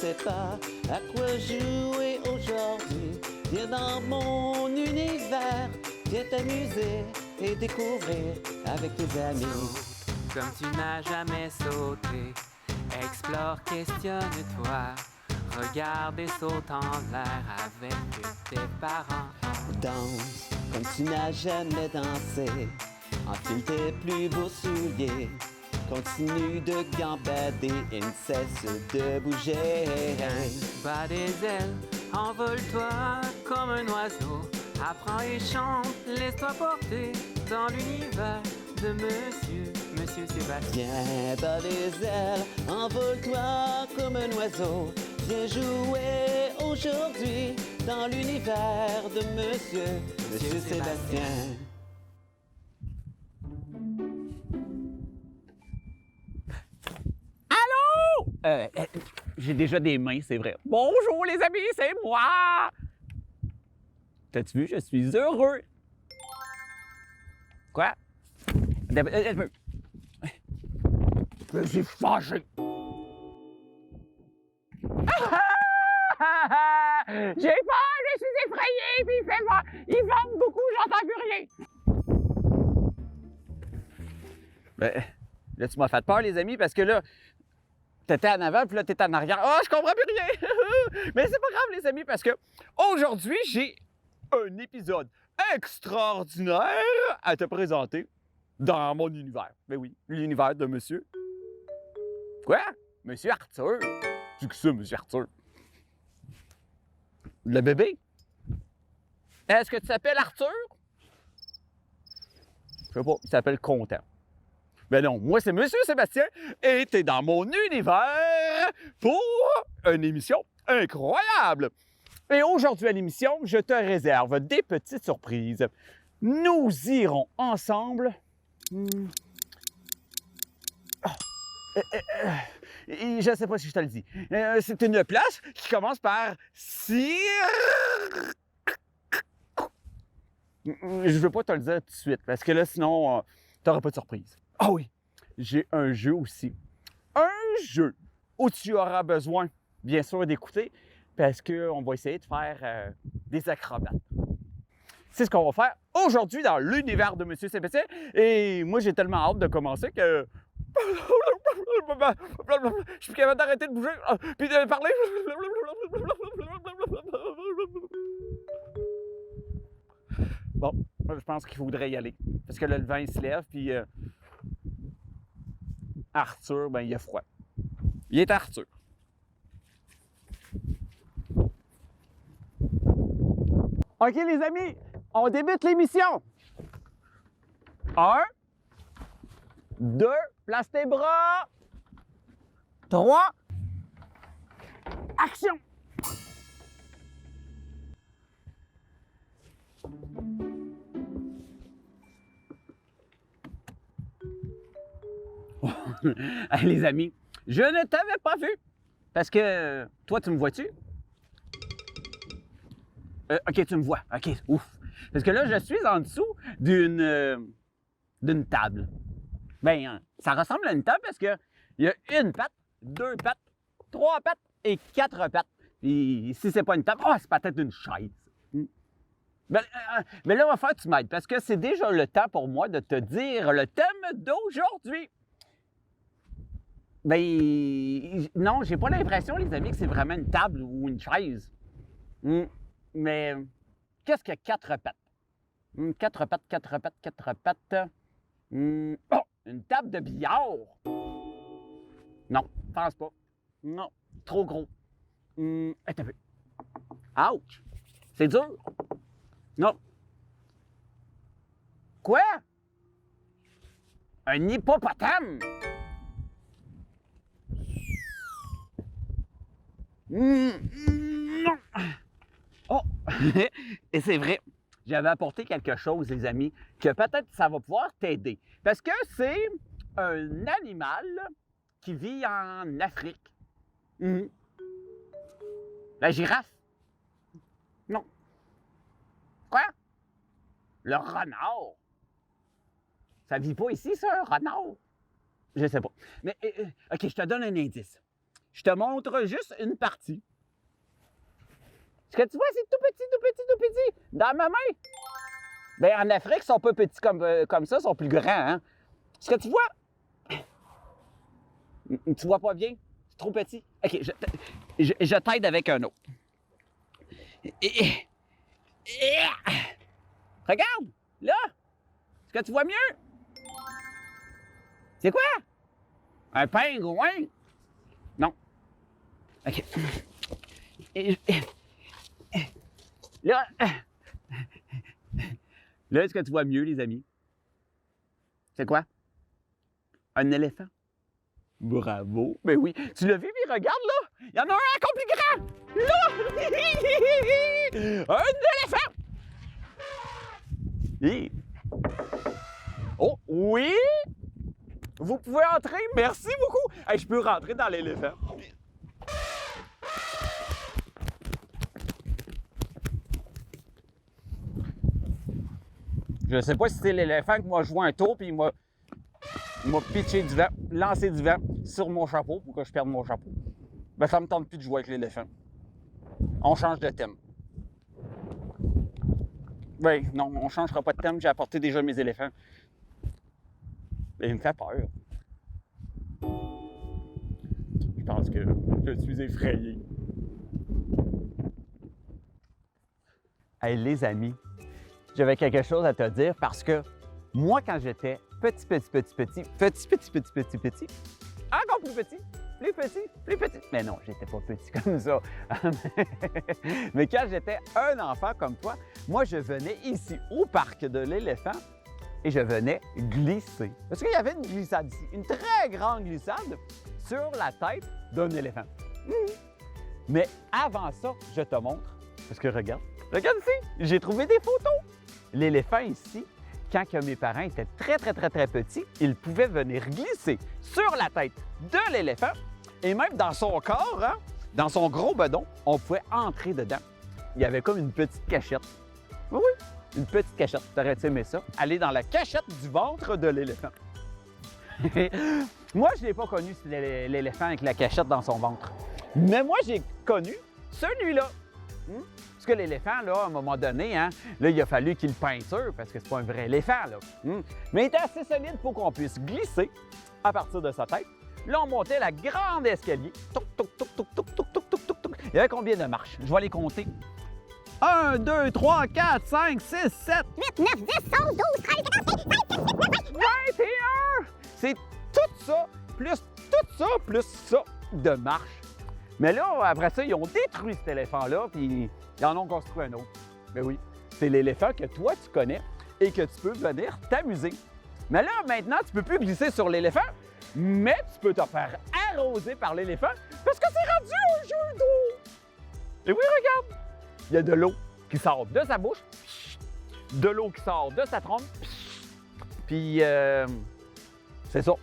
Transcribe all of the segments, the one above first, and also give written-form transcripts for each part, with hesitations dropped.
sais pas à quoi jouer aujourd'hui. Viens dans mon univers, viens t'amuser et découvrir avec tes amis. Comme tu n'as jamais sauté, explore, questionne-toi. Regarde et saute en l'air avec tes parents. Danse comme tu n'as jamais dansé, enfile tes plus beaux souliers. Continue de gambader et ne cesse de bouger. Bas des ailes, envole-toi comme un oiseau. Apprends et chante, laisse-toi porter dans l'univers de Monsieur Sébastien. Viens bas des ailes, envole-toi comme un oiseau. Viens jouer aujourd'hui dans l'univers de Monsieur Sébastien. J'ai déjà des mains, c'est vrai. Bonjour les amis, c'est moi! T'as-tu vu, je suis heureux. Quoi? Je suis fâché. J'ai peur, je suis effrayé, puis il fait mal. Il vente beaucoup, j'entends plus rien. Là, tu m'as fait peur, les amis, parce que là, t'étais en avant, puis là, t'étais en arrière. Oh, je comprends plus rien! Mais c'est pas grave, les amis, parce que aujourd'hui, j'ai un épisode extraordinaire à te présenter dans mon univers. Ben oui, l'univers de monsieur... Quoi? Monsieur Arthur? C'est que ça, monsieur Arthur? Le bébé? Est-ce que tu t'appelles Arthur? Je sais pas, il s'appelle Content. Ben non, moi c'est Monsieur Sébastien et t'es dans mon univers pour une émission incroyable. Et aujourd'hui à l'émission, je te réserve des petites surprises. Nous irons ensemble... je ne sais pas si je te le dis. C'est une place qui commence par Je veux pas te le dire tout de suite, parce que là, sinon, t'auras pas de surprise. Ah oui, j'ai un jeu aussi. Un jeu où tu auras besoin, bien sûr, d'écouter, parce qu'on va essayer de faire des acrobates. C'est ce qu'on va faire aujourd'hui dans l'univers de Monsieur Sébastien. Et moi, j'ai tellement hâte de commencer que... Je suis plus capable d'arrêter de bouger, puis de parler. Bon, je pense qu'il faudrait y aller. Parce que là, le vent, il se lève, puis Arthur, ben, il a froid. Il est Arthur. OK, les amis, on débute l'émission. 1, 2, place tes bras. 3, action! Les amis, je ne t'avais pas vu. Parce que toi, tu me vois-tu? OK, tu me vois. OK, ouf. Parce que là, je suis en dessous d'une table. Ben, ça ressemble à une table parce qu'il y a une patte, 2 pattes, 3 pattes et 4 pattes. Et si c'est pas une table, c'est peut-être une chaise. Mais là, on va faire que tu m'aides parce que c'est déjà le temps pour moi de te dire le thème d'aujourd'hui. Ben, non, j'ai pas l'impression, les amis, que c'est vraiment une table ou une chaise. Mais qu'est-ce que 4 pattes? 4 pattes, 4 pattes, 4 pattes. Une table de billard? Non, je pense pas. Non, trop gros. Attends un peu. Ouch! C'est dur. Non. Quoi? Un hippopotame? Non. Oh! Et c'est vrai. J'avais apporté quelque chose, les amis, que peut-être ça va pouvoir t'aider. Parce que c'est un animal qui vit en Afrique. La girafe? Non. Quoi? Le renard? Ça vit pas ici, ça, un renard? Je sais pas. Mais, OK, je te donne un indice. Je te montre juste une partie. Ce que tu vois, c'est tout petit, tout petit, tout petit. Dans ma main. Bien, en Afrique, ils sont pas petits comme ça, ils sont plus grands. Hein? Ce que tu vois, tu vois pas bien. C'est trop petit. OK, je t'aide avec un autre. Regarde, là. Est-ce que tu vois mieux? C'est quoi? Un pingouin? Non. OK. Là, est-ce que tu vois mieux, les amis? C'est quoi? Un éléphant? Bravo! Ben oui, tu l'as vu, mais regarde là! Il y en a un encore plus grand! Là! Un éléphant! Et... Oh, oui! Vous pouvez entrer, merci beaucoup! Hey, je peux rentrer dans l'éléphant. Je sais pas si c'est l'éléphant qui m'a joué un tour puis il m'a pitché du vent, lancé du vent sur mon chapeau pour que je perde mon chapeau. Ben, ça me tente plus de jouer avec l'éléphant. On change de thème. Ben, non, on changera pas de thème, j'ai apporté déjà mes éléphants. Et il me fait peur. Je pense que je suis effrayé. Hey, les amis, j'avais quelque chose à te dire parce que moi, quand j'étais petit, encore plus petit, mais non, j'étais pas petit comme ça. Mais quand j'étais un enfant comme toi, moi, je venais ici au parc de l'éléphant et je venais glisser. Parce qu'il y avait une glissade ici, une très grande glissade sur la tête d'un éléphant. Mais avant ça, je te montre, parce que regarde ici, j'ai trouvé des photos. L'éléphant ici, quand que mes parents étaient très petits, ils pouvaient venir glisser sur la tête de l'éléphant et même dans son corps, hein, dans son gros bedon, on pouvait entrer dedans. Il y avait comme une petite cachette. Oui, une petite cachette. T'aurais-tu aimé ça? Aller dans la cachette du ventre de l'éléphant. Moi, je n'ai pas connu l'éléphant avec la cachette dans son ventre. Mais moi, j'ai connu celui-là. Parce que l'éléphant, là, à un moment donné, hein, là, il a fallu qu'il peinture parce que c'est pas un vrai éléphant, là. Mais il était assez solide pour qu'on puisse glisser à partir de sa tête. Là, on montait la grande escalier. Touc, touc, touc, touc, touc, touc, touc, touc, touc, touc. Il y avait combien de marches? Je vais les compter. 1, 2, 3, 4, 5, 6, 7, 8, 9, 10, 11, 12, 13, 14, 15, 16, 17, 18, 21! C'est tout ça, plus ça de marche. Mais là, après ça, ils ont détruit cet éléphant-là, puis ils en ont construit un autre. Mais oui, c'est l'éléphant que toi, tu connais et que tu peux venir t'amuser. Mais là, maintenant, tu peux plus glisser sur l'éléphant, mais tu peux te faire arroser par l'éléphant parce que c'est rendu un jeu d'eau. Et oui, regarde, il y a de l'eau qui sort de sa bouche, de l'eau qui sort de sa trompe, puis c'est ça.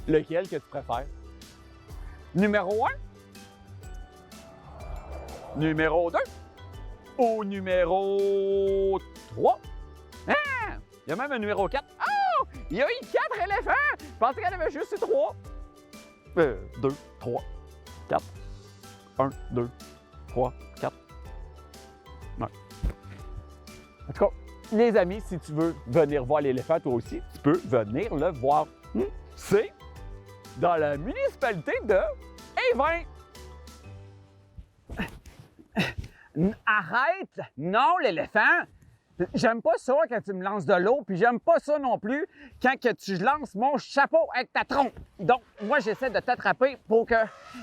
Lequel que tu préfères? Numéro 1? Numéro 2? Ou numéro 3? Ah! Il y a même un numéro 4. Oh! Il y a eu 4 éléphants! Je pensais qu'il y en avait juste 3. 2, 3, 4. 1, 2, 3, 4. Ouais. En tout cas, les amis, si tu veux venir voir l'éléphant, toi aussi, tu peux venir le voir. C'est dans la municipalité de Évin. Arrête! Non, l'éléphant! J'aime pas ça quand tu me lances de l'eau, puis j'aime pas ça non plus quand que tu lances mon chapeau avec ta trompe. Donc, moi, j'essaie de t'attraper pour que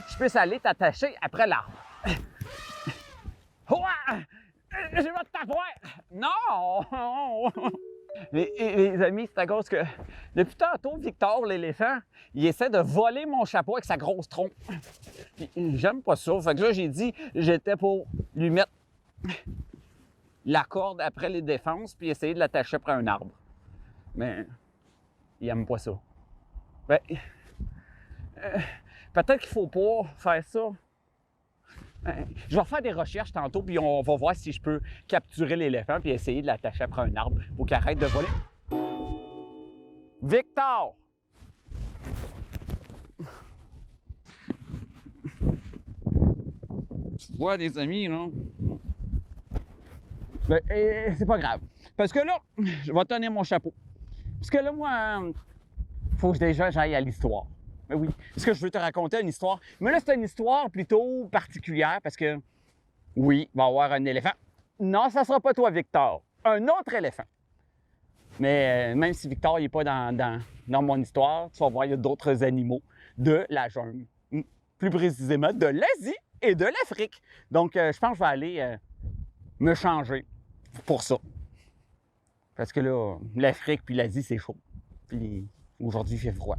je puisse aller t'attacher après l'arbre. Je vais t'avoir! Non! Les amis, c'est à cause que depuis tantôt, Victor, l'éléphant, il essaie de voler mon chapeau avec sa grosse trompe. J'aime pas ça. Fait que là, j'ai dit, j'étais pour lui mettre la corde après les défenses puis essayer de l'attacher après un arbre. Mais il aime pas ça. Ben, peut-être qu'il faut pas faire ça. Je vais faire des recherches tantôt, puis on va voir si je peux capturer l'éléphant puis essayer de l'attacher après un arbre pour qu'il arrête de voler. Victor! petite voix, des amis, là. Ben, c'est pas grave. Parce que là, je vais tenir mon chapeau. Parce que là, moi, faut que déjà j'aille à l'histoire. Ben oui. Parce que je veux te raconter une histoire. Mais là, c'est une histoire plutôt particulière parce que, oui, il va y avoir un éléphant. Non, ça sera pas toi, Victor. Un autre éléphant. Mais même si Victor n'est pas dans mon histoire, tu vas voir, il y a d'autres animaux de la jungle. Plus précisément, de l'Asie et de l'Afrique. Donc, je pense que je vais aller me changer pour ça. Parce que là, l'Afrique puis l'Asie, c'est chaud. Puis aujourd'hui, il fait froid.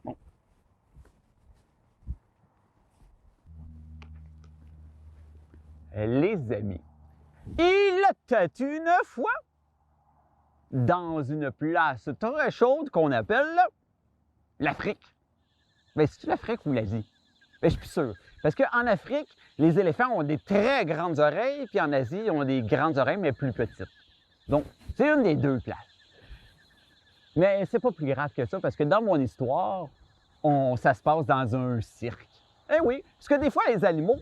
Bon. Les amis, il était une fois dans une place très chaude qu'on appelle l'Afrique. Mais c'est-tu l'Afrique ou l'Asie? Ben, je suis plus sûr. Parce qu'en Afrique, les éléphants ont des très grandes oreilles, puis en Asie, ils ont des grandes oreilles, mais plus petites. Donc, c'est une des deux places. Mais c'est pas plus grave que ça, parce que dans mon histoire, ça se passe dans un cirque. Eh oui, parce que des fois, les animaux,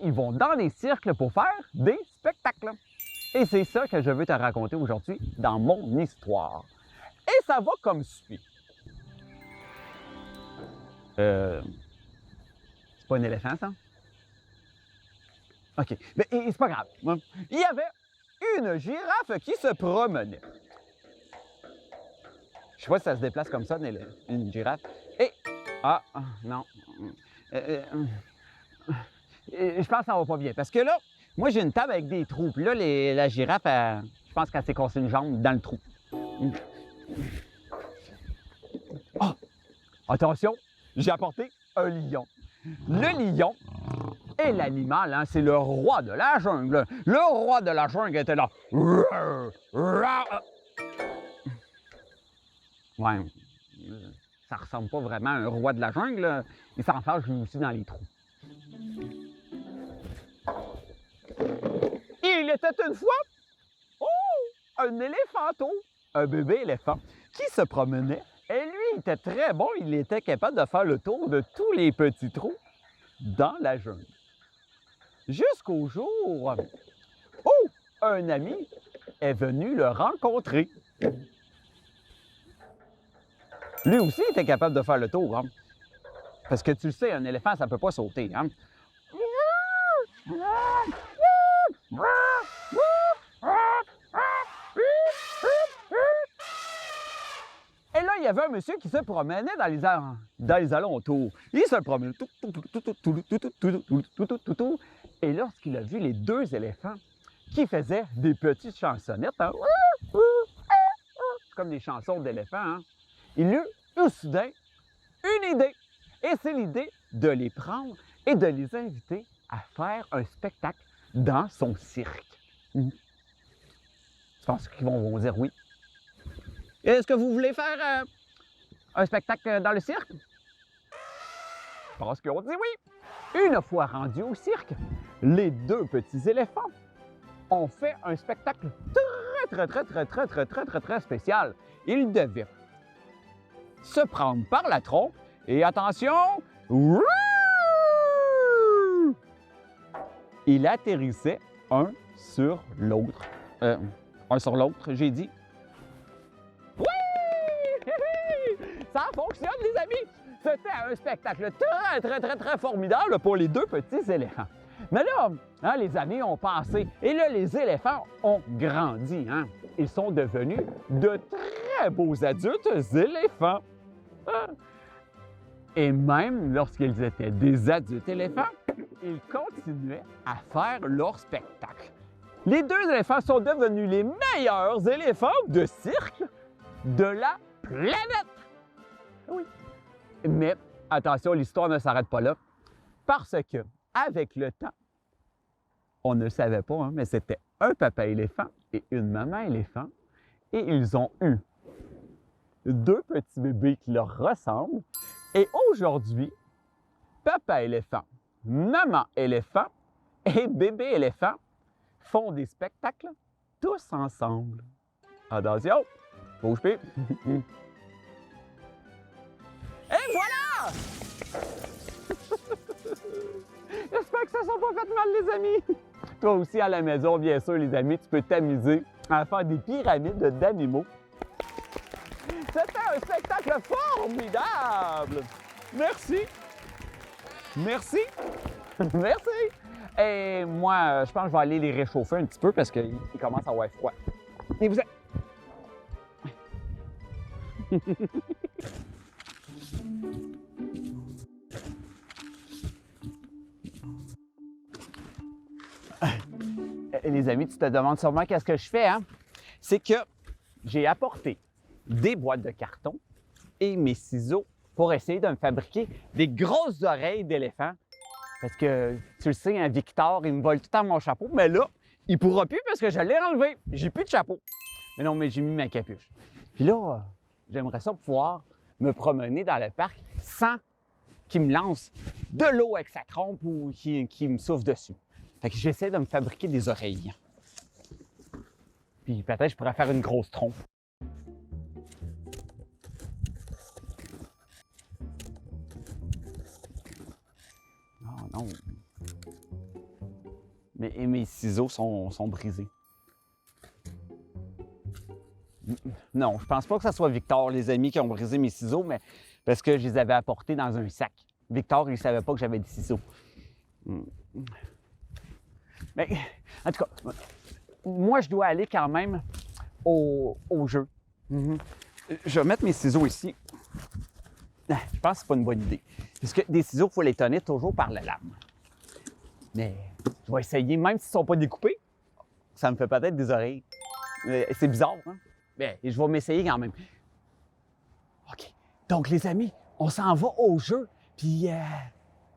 ils vont dans les cirques pour faire des spectacles. Et c'est ça que je veux te raconter aujourd'hui dans mon histoire. Et ça va comme suit. C'est pas un éléphant, ça? OK. Mais c'est pas grave. Il y avait une girafe qui se promenait. Je sais pas si ça se déplace comme ça, une girafe. Et... Ah, non. Je pense que ça va pas bien. Parce que là, moi, j'ai une table avec des trous. Puis là, la girafe, je pense qu'elle s'est cassée une jambe dans le trou. Oh! Attention, j'ai apporté un lion. Le lion est l'animal, hein, c'est le roi de la jungle. Le roi de la jungle était là. Ouais, ça ressemble pas vraiment à un roi de la jungle. Il s'enfarge lui aussi dans les trous. Il était une fois, un éléphanteau, un bébé éléphant, qui se promenait. Et lui, il était très bon, il était capable de faire le tour de tous les petits trous dans la jungle. Jusqu'au jour où un ami est venu le rencontrer. Lui aussi était capable de faire le tour, hein? Parce que tu le sais, un éléphant, ça ne peut pas sauter, hein? Et là, il y avait un monsieur qui se promenait dans les alentours. Il se promenait. Et lorsqu'il a vu les deux éléphants qui faisaient des petites chansonnettes, hein, comme des chansons d'éléphants, hein, il eut soudain une idée. Et c'est l'idée de les prendre et de les inviter à faire un spectacle dans son cirque. Tu penses qu'ils vont dire oui? Est-ce que vous voulez faire un spectacle dans le cirque? Je pense qu'on dit oui. Une fois rendus au cirque, les deux petits éléphants ont fait un spectacle très spécial. Ils devaient se prendre par la trompe et attention, il atterrissait un sur l'autre. J'ai dit. Ça fonctionne, les amis! C'était un spectacle très formidable pour les deux petits éléphants. Mais là, hein, les années ont passé et là, les éléphants ont grandi. Hein? Ils sont devenus de très beaux adultes éléphants. Et même lorsqu'ils étaient des adultes éléphants, ils continuaient à faire leur spectacle. Les deux éléphants sont devenus les meilleurs éléphants de cirque de la planète. Oui. Mais attention, l'histoire ne s'arrête pas là. Parce que, avec le temps, on ne savait pas, hein, mais c'était un papa éléphant et une maman éléphant. Et ils ont eu deux petits bébés qui leur ressemblent. Et aujourd'hui, papa éléphant, maman éléphant et bébé éléphant font des spectacles tous ensemble. Attention, bouge plus. Et voilà! J'espère que ça ne s'est pas fait mal, les amis. Toi aussi, à la maison, bien sûr, les amis, tu peux t'amuser à faire des pyramides d'animaux. C'était un spectacle formidable! Merci! Merci! Merci! Et moi, je pense que je vais aller les réchauffer un petit peu parce qu'ils commencent à avoir froid. Et vous êtes... Les amis, tu te demandes sûrement qu'est-ce que je fais, hein? C'est que j'ai apporté des boîtes de carton et mes ciseaux pour essayer de me fabriquer des grosses oreilles d'éléphant. Parce que, tu le sais, hein, Victor, il me vole tout le temps mon chapeau, mais là, il pourra plus parce que je l'ai enlevé. J'ai plus de chapeau. Mais non, mais j'ai mis ma capuche. Puis là, j'aimerais ça pouvoir me promener dans le parc sans qu'il me lance de l'eau avec sa trompe ou qu'il me souffle dessus. Fait que j'essaie de me fabriquer des oreilles. Puis peut-être je pourrais faire une grosse trompe. Oh non. Mais mes ciseaux sont brisés. Non, je pense pas que ce soit Victor, les amis, qui ont brisé mes ciseaux, mais parce que je les avais apportés dans un sac. Victor, il ne savait pas que j'avais des ciseaux. Mais, en tout cas, moi, je dois aller quand même au jeu. Je vais mettre mes ciseaux ici. Je pense que c'est pas une bonne idée. Parce que des ciseaux, il faut les tenir toujours par la lame. Mais je vais essayer, même s'ils ne sont pas découpés, ça me fait peut-être des oreilles. C'est bizarre, hein? Mais je vais m'essayer quand même. OK. Donc, les amis, on s'en va au jeu. Puis,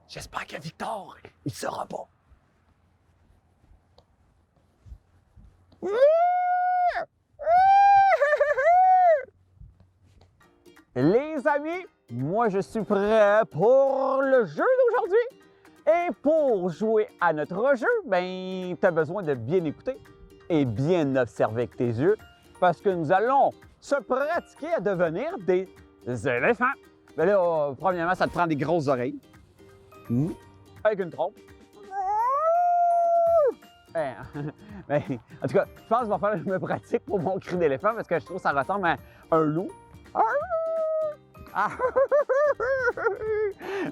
j'espère que Victor, il ne saura pas. Les amis, moi je suis prêt pour le jeu d'aujourd'hui. Et pour jouer à notre jeu, ben, tu as besoin de bien écouter et bien observer avec tes yeux parce que nous allons se pratiquer à devenir des éléphants. Ben là, premièrement, ça te prend des grosses oreilles avec une trompe. Ben, en tout cas, je pense qu'il va falloir que je me pratique pour mon cri d'éléphant parce que je trouve que ça ressemble à un loup.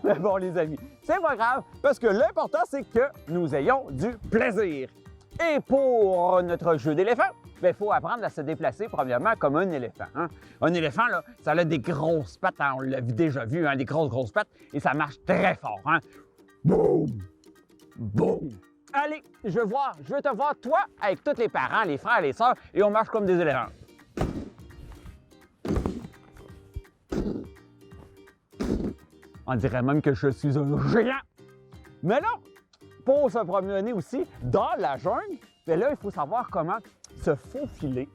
Mais bon, les amis, c'est pas grave parce que l'important, c'est que nous ayons du plaisir. Et pour notre jeu d'éléphant, il faut apprendre à se déplacer premièrement comme un éléphant. Hein? Un éléphant, là, ça a des grosses pattes, hein? On l'a déjà vu, hein? Des grosses pattes, et ça marche très fort. Hein? Boum! Boum! Allez, je veux te voir, toi, avec tous les parents, les frères, les sœurs, et on marche comme des éléphants. On dirait même que je suis un géant. Mais là, pour se promener aussi dans la jungle, bien là, il faut savoir comment se faufiler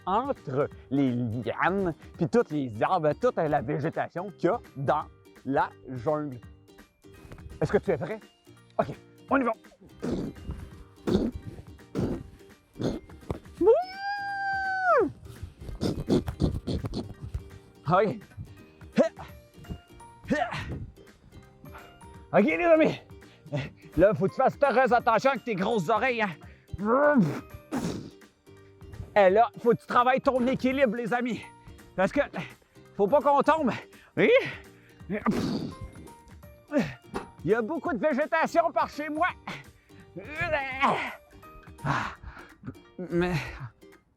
entre les lianes puis tous les arbres, toute la végétation qu'il y a dans la jungle. Est-ce que tu es prêt? OK, on y va! OK. OK, les amis. Là, il faut que tu fasses très attention avec tes grosses oreilles. Hein? Et là, il faut que tu travailles ton équilibre, les amis. Parce que faut pas qu'on tombe. Il y a beaucoup de végétation par chez moi. Mais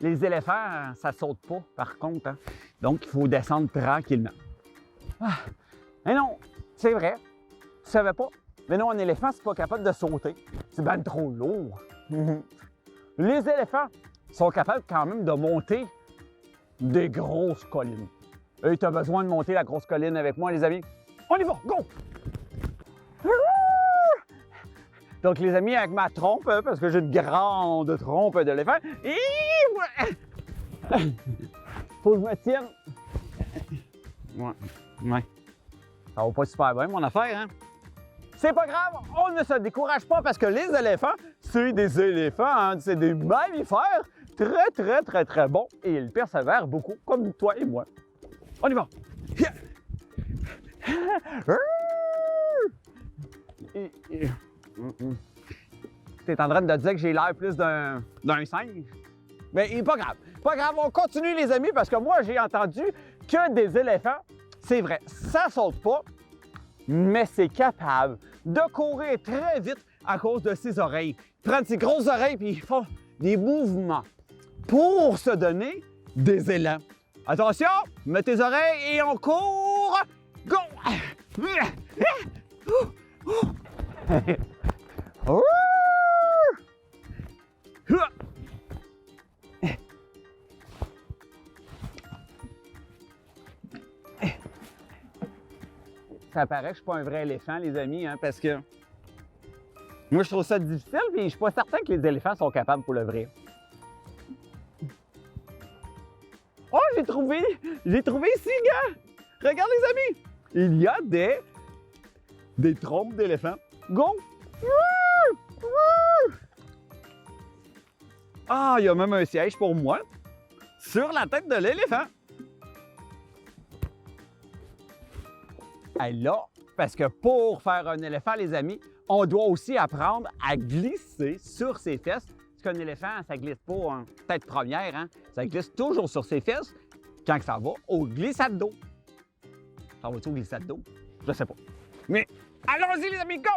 les éléphants, ça saute pas, par contre. Hein? Donc, il faut descendre tranquillement. Mais non, c'est vrai. Tu savais pas? Mais non, un éléphant, c'est pas capable de sauter. C'est ben trop lourd. Les éléphants sont capables quand même de monter des grosses collines. Et tu as besoin de monter la grosse colline avec moi, les amis? On y va, go! Donc, les amis, avec ma trompe, parce que j'ai une grande trompe d'éléphant, et voilà! Faut que je me tienne. Ouais. Ça va pas super bien, mon affaire, hein? C'est pas grave, on ne se décourage pas parce que les éléphants, c'est des éléphants, hein? C'est des mammifères très bons et ils persévèrent beaucoup, comme toi et moi. On y va! Tu es en train de dire que j'ai l'air plus d'un singe? Mais pas grave. Pas grave, on continue les amis parce que moi j'ai entendu que des éléphants, c'est vrai, ça saute pas, mais c'est capable de courir très vite à cause de ses oreilles. Ils prennent ses grosses oreilles puis ils font des mouvements pour se donner des élans. Attention, mets tes oreilles et on court! Go! Ça paraît que je suis pas un vrai éléphant, les amis, hein, parce que moi, je trouve ça difficile, puis je suis pas certain que les éléphants sont capables pour le vrai. Oh, j'ai trouvé ici, gars! Regarde, les amis! Il y a des trompes d'éléphants. Go! Ah, il y a même un siège pour moi sur la tête de l'éléphant. Et là, parce que pour faire un éléphant, les amis, on doit aussi apprendre à glisser sur ses fesses. Parce qu'un éléphant, ça glisse pas en tête première, hein? Ça glisse toujours sur ses fesses quand ça va au glissade d'eau. Ça va-tu au glissade d'eau? Je sais pas. Mais allons-y, les amis, go!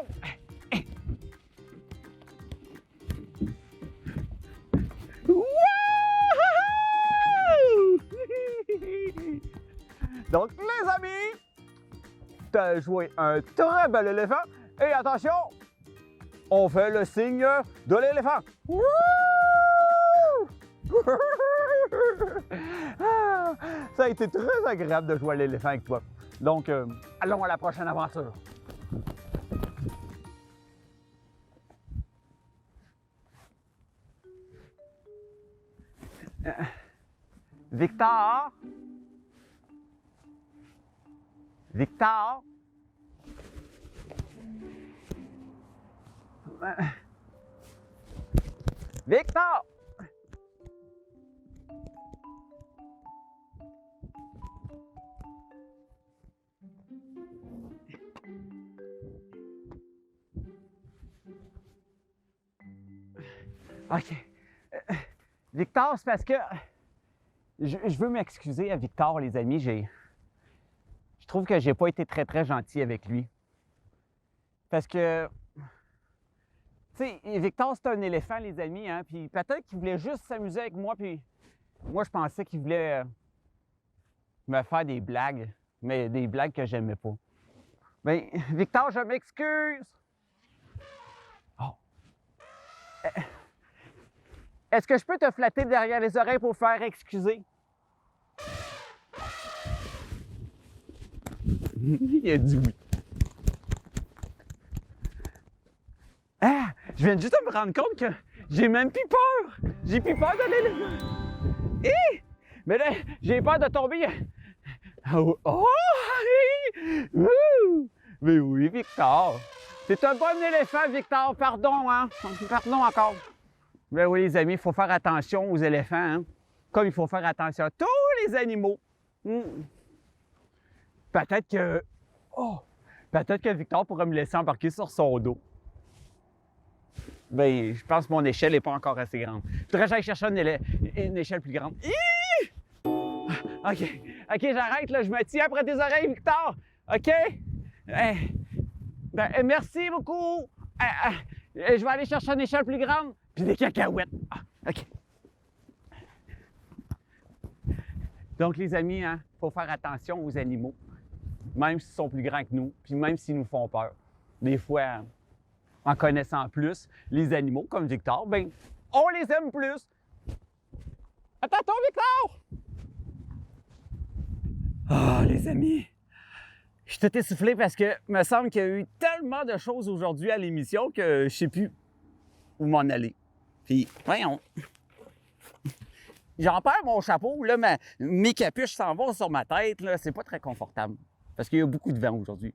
Donc, les amis, t'as joué un très bel éléphant. Et attention, on fait le signe de l'éléphant. Ça a été très agréable de jouer à l'éléphant avec toi. Donc, allons à la prochaine aventure. Victor? Victor? Victor! OK. Victor, c'est parce que je veux m'excuser à Victor, les amis. Je trouve que j'ai pas été très gentil avec lui. Parce que, tu sais, Victor, c'est un éléphant, les amis, hein, puis peut-être qu'il voulait juste s'amuser avec moi, puis moi, je pensais qu'il voulait me faire des blagues, mais des blagues que j'aimais pas. Bien, Victor, je m'excuse! Oh. Est-ce que je peux te flatter derrière les oreilles pour faire excuser? Il a dit oui. Ah! Je viens juste de me rendre compte que j'ai même plus peur! J'ai plus peur d'aller là. Hé! Mais là, j'ai peur de tomber. Oh! Mais oui, Victor! C'est un bon éléphant, Victor! Pardon, hein? Pardon encore. Mais oui, les amis, il faut faire attention aux éléphants, hein? Comme il faut faire attention à tous les animaux. Peut-être que... Oh! Peut-être que Victor pourrait me laisser embarquer sur son dos. Bien, je pense que mon échelle n'est pas encore assez grande. Je voudrais que j'aille chercher une échelle plus grande. Hi! OK. OK, j'arrête, là. Je me tiens après tes oreilles, Victor. OK? Merci beaucoup. Je vais aller chercher une échelle plus grande. Puis des cacahuètes. Ah, OK. Donc, les amis, hein, faut faire attention aux animaux. Même s'ils sont plus grands que nous, puis même s'ils nous font peur. Des fois, en connaissant plus les animaux, comme Victor, ben, on les aime plus. Attends, Victor! Ah, les amis, je suis tout essoufflé parce que me semble qu'il y a eu tellement de choses aujourd'hui à l'émission que je sais plus où m'en aller. Puis, voyons, j'en perds mon chapeau, là, mes capuches s'en vont sur ma tête, là, c'est pas très confortable. Parce qu'il y a beaucoup de vent aujourd'hui.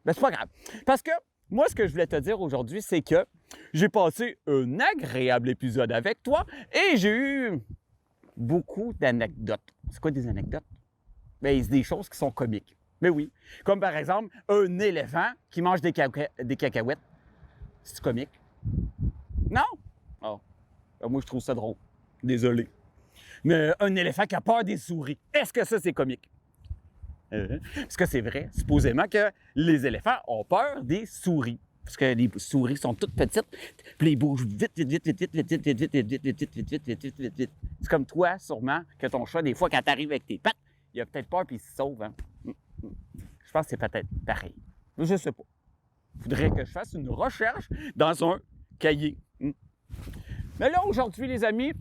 Mais c'est pas grave. Parce que moi, ce que je voulais te dire aujourd'hui, c'est que j'ai passé un agréable épisode avec toi et j'ai eu beaucoup d'anecdotes. C'est quoi des anecdotes? Bien, c'est des choses qui sont comiques. Mais oui. Comme par exemple, un éléphant qui mange des cacahuètes. C'est comique? Non? Oh. Moi, je trouve ça drôle. Désolé. Mais un éléphant qui a peur des souris, est-ce que ça, c'est comique? Parce que c'est vrai, supposément que les éléphants ont peur des souris. Parce que les souris sont toutes petites, puis ils bougent vite. C'est comme toi, sûrement, que ton chat, des fois, quand t'arrives avec tes pattes, il a peut-être peur puis il se sauve. Hein? Je pense que c'est peut-être pareil. Je sais pas. Il faudrait que je fasse une recherche dans un cahier. Mais là, aujourd'hui, les amis,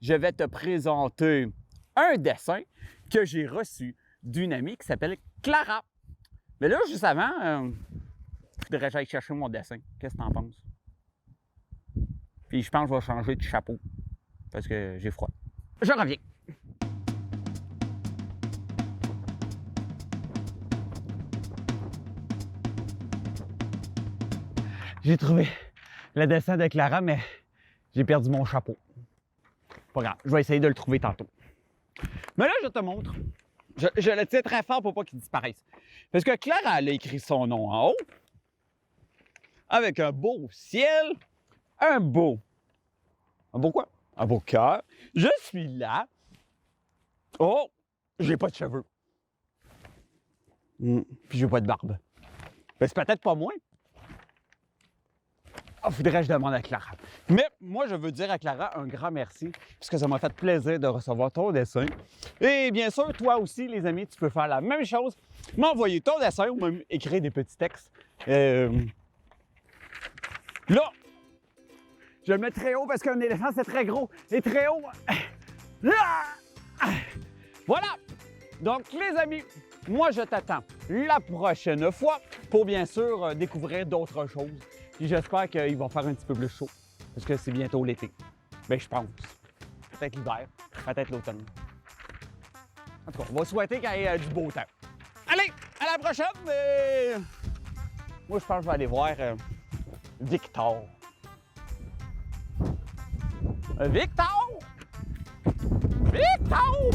je vais te présenter un dessin que j'ai reçu d'une amie qui s'appelle Clara. Mais là, juste avant, faudrait que j'aille chercher mon dessin. Qu'est-ce que t'en penses? Puis je pense que je vais changer de chapeau parce que j'ai froid. Je reviens. J'ai trouvé le dessin de Clara, mais j'ai perdu mon chapeau. Pas grave, je vais essayer de le trouver tantôt. Mais là, je te montre. Je le tiens très fort pour pas qu'il disparaisse. Parce que Clara, elle a écrit son nom en haut, avec un beau ciel, un beau quoi? Un beau cœur. Je suis là. Oh, j'ai pas de cheveux. Puis j'ai pas de barbe. Ben, c'est peut-être pas moi. Ah, faudrait que je demande à Clara. Mais moi, je veux dire à Clara un grand merci, parce que ça m'a fait plaisir de recevoir ton dessin. Et bien sûr, toi aussi, les amis, tu peux faire la même chose. M'envoyer ton dessin ou même écrire des petits textes. Là, je le mets très haut parce qu'un éléphant, c'est très gros et très haut. Voilà! Donc, les amis, moi, je t'attends la prochaine fois pour, bien sûr, découvrir d'autres choses. Puis j'espère qu'il va faire un petit peu plus chaud, parce que c'est bientôt l'été. Bien, je pense. Peut-être l'hiver, peut-être l'automne. En tout cas, on va souhaiter qu'il y ait du beau temps. Allez, à la prochaine! Et... moi, je pense que je vais aller voir Victor. Victor! Victor!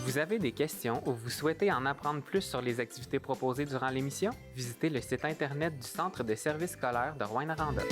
Vous avez des questions ou vous souhaitez en apprendre plus sur les activités proposées durant l'émission? Visitez le site Internet du Centre de services scolaires de Rouyn-Noranda.